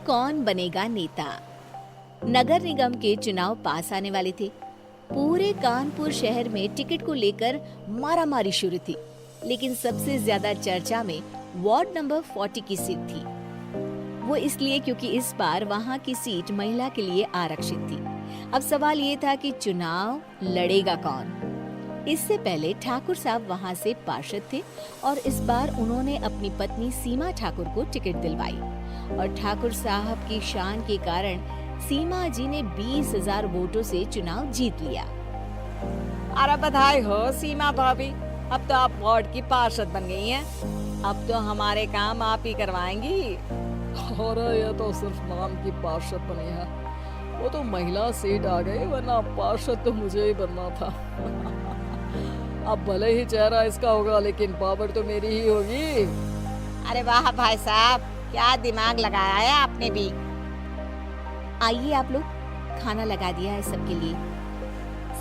कौन बनेगा नेता। नगर निगम के चुनाव पास आने वाले थे। पूरे कानपुर शहर में टिकट को लेकर मारामारी शुरू थी, लेकिन सबसे ज्यादा चर्चा में वार्ड नंबर 40 की सीट थी। वो इसलिए क्योंकि इस बार वहां की सीट महिला के लिए आरक्षित थी। अब सवाल ये था कि चुनाव लड़ेगा कौन। इससे पहले ठाकुर साहब वहां से पार्षद थे और इस बार उन्होंने अपनी पत्नी सीमा ठाकुर को टिकट दिलवाई और ठाकुर साहब की शान के कारण सीमा जी ने 20,000 वोटों से चुनाव जीत लिया। अरे बधाई हो सीमा भाभी, अब तो आप वार्ड की पार्षद बन गई हैं। अब तो हमारे काम आप ही करवाएंगी। अरे ये तो सिर्फ नाम की पार्षद बनी है, वो तो महिला सीट आ गई, वरना पार्षद तो मुझे ही बनना था। अब भले ही चेहरा इसका होगा, लेकिन पावर तो मेरी ही होगी। अरे वाह भाई साहब, क्या दिमाग लगाया है आपने भी। आइए आप लोग, खाना लगा दिया है सबके लिए।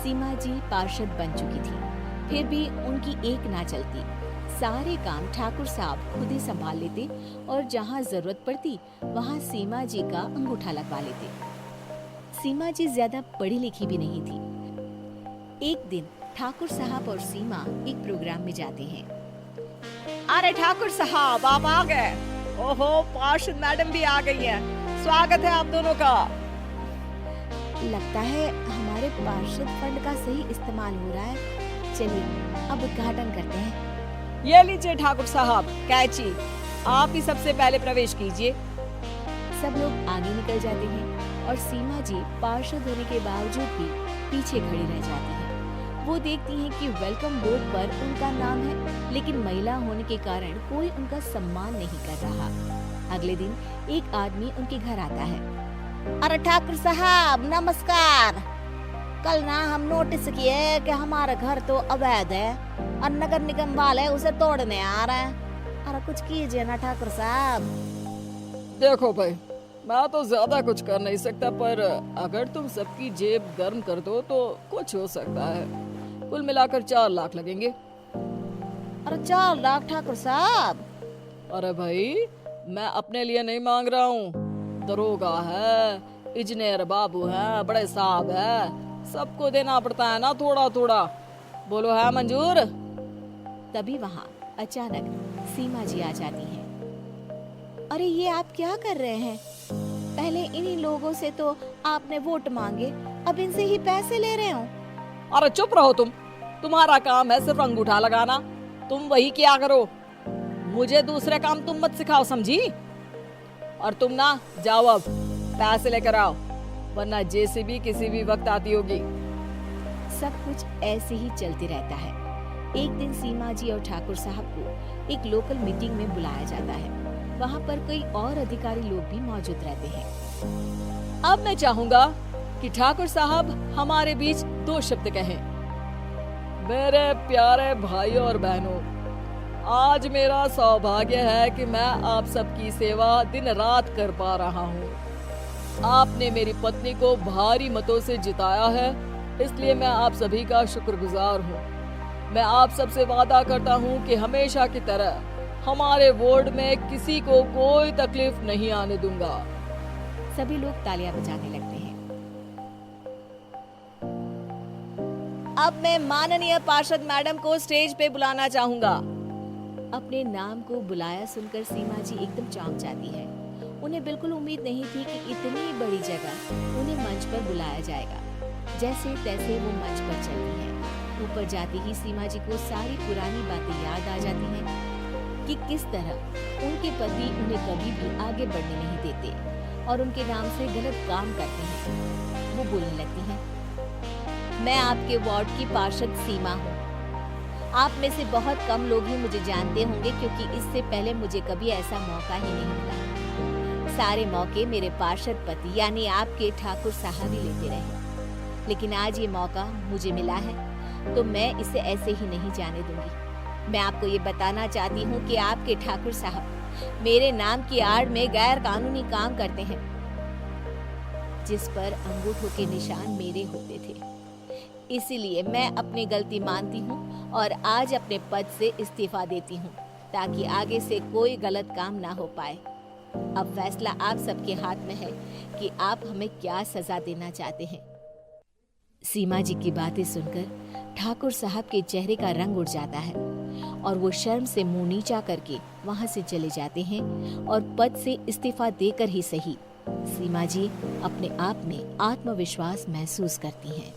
सीमा जी पार्षद बन चुकी थी, फिर भी उनकी एक ना चलती। सारे काम ठाकुर साहब खुद ही संभाल लेते और जहाँ जरूरत पड़ती वहाँ सीमा जी का अंगूठा लगवा लेते। सीमा जी ज्यादा पढ़ी लिखी भी नहीं थी। एक दिन ठाकुर साहब और सीमा एक प्रोग्राम में जाते हैं। अरे ठाकुर साहब आप आ गए। ओहो, पार्षद मैडम भी आ गई है। स्वागत है आप दोनों का। लगता है हमारे पार्षद फंड का सही इस्तेमाल हो रहा है। चलिए अब उद्घाटन करते हैं। ये लीजिए ठाकुर साहब कैची, आप ही सबसे पहले प्रवेश कीजिए। सब लोग आगे निकल जाते हैं और सीमा जी पार्षद होने के बावजूद भी पीछे खड़ी रह जाती है। वो देखती हैं कि वेलकम बोर्ड पर उनका नाम है, लेकिन महिला होने के कारण कोई उनका सम्मान नहीं कर रहा। अगले दिन एक आदमी उनके घर आता है। अरे ठाकुर साहब नमस्कार। कल ना हम नोटिस किए कि हमारा घर तो अवैध है और नगर निगम वाले उसे तोड़ने आ रहे हैं। अरे कुछ कीजिए ना ठाकुर साहब। देखो भाई, मैं तो ज्यादा कुछ कर नहीं सकता, पर अगर तुम सबकी जेब गर्म कर दो तो कुछ हो सकता है। कुल मिलाकर 4 लाख लगेंगे। अरे 4 लाख ठाकुर साहब? अरे भाई, मैं अपने लिए नहीं मांग रहा हूँ। दरोगा है, इंजीनियर बाबू है, बड़े साहब है, सबको देना पड़ता है ना थोड़ा थोड़ा। बोलो है मंजूर? तभी वहाँ अचानक सीमा जी आ जाती हैं। अरे ये आप क्या कर रहे हैं? पहले इन्हीं लोगों से तो आपने वोट मांगे, अब इनसे ही पैसे ले रहे हो। अरे चुप रहो तुम, तुम्हारा काम है सिर्फ अंगूठा लगाना, तुम वही किया करो। मुझे दूसरे काम तुम मत सिखाओ, समझी? और तुम ना जाओ, अब पैसे लेकर आओ, वरना जेसीबी किसी भी वक्त आती होगी। सब कुछ ऐसे ही चलते रहता है। एक दिन सीमा जी और ठाकुर साहब को एक लोकल मीटिंग में बुलाया जाता है। वहाँ पर कई और अधिकारी लोग भी मौजूद रहते हैं। अब मैं चाहूंगा कि ठाकुर साहब हमारे बीच 2 शब्द कहें। मेरे प्यारे भाइयों और बहनों, आज मेरा सौभाग्य है कि मैं आप सबकी सेवा दिन रात कर पा रहा हूँ। आपने मेरी पत्नी को भारी मतों से जिताया है, इसलिए मैं आप सभी का शुक्रगुजार हूँ। मैं आप सबसे वादा करता हूँ कि हमेशा की तरह हमारे वार्ड में किसी को कोई तकलीफ नहीं आने दूंगा। सभी लोग तालियां बजाने लगते हैं। अब मैं माननीय पार्षद मैडम को स्टेज पे बुलाना चाहूंगा। अपने नाम को बुलाया सुनकर सीमा जी एकदम चौंक जाती है। उन्हें बिल्कुल उम्मीद नहीं थी कि इतनी बड़ी जगह उन्हें मंच पर बुलाया जाएगा। जैसे तैसे वो मंच पर चलती है। ऊपर जाते ही सीमा जी को सारी पुरानी बातें याद आ जाती हैं कि किस तरह उनके पति उन्हें कभी भी आगे बढ़ने नहीं देते और उनके नाम से गलत काम करते हैं। वो बोलने लगती हैं, मैं आपके वार्ड की पार्षद सीमा हूँ। आप में से बहुत कम लोग ही मुझे जानते होंगे, क्योंकि इससे पहले मुझे कभी ऐसा मौका ही नहीं मिला। सारे मौके मेरे पार्षद पति यानी आपके ठाकुर साहब ही लेते रहे, लेकिन आज ये मौका मुझे मिला है तो मैं इसे ऐसे ही नहीं जाने दूंगी। मैं आपको ये बताना चाहती हूँ कि आपके ठाकुर साहब मेरे नाम की आड़ में गैर कानूनी काम करते हैं, जिस पर अंगूठों के निशान मेरे होते थे। इसीलिए मैं अपनी गलती मानती हूँ और आज अपने पद से इस्तीफा देती हूँ, ताकि आगे से कोई गलत काम ना हो पाए। अब फैसला आप सबके हाथ में है कि आप हमें क्या सजा देना चाहते हैं। सीमा जी की बातें सुनकर ठाकुर साहब के चेहरे का रंग उड़ जाता है और वो शर्म से मुंह नीचा करके वहां से चले जाते हैं और पद से इस्तीफा देकर ही सही सीमा जी अपने आप में आत्मविश्वास महसूस करती हैं।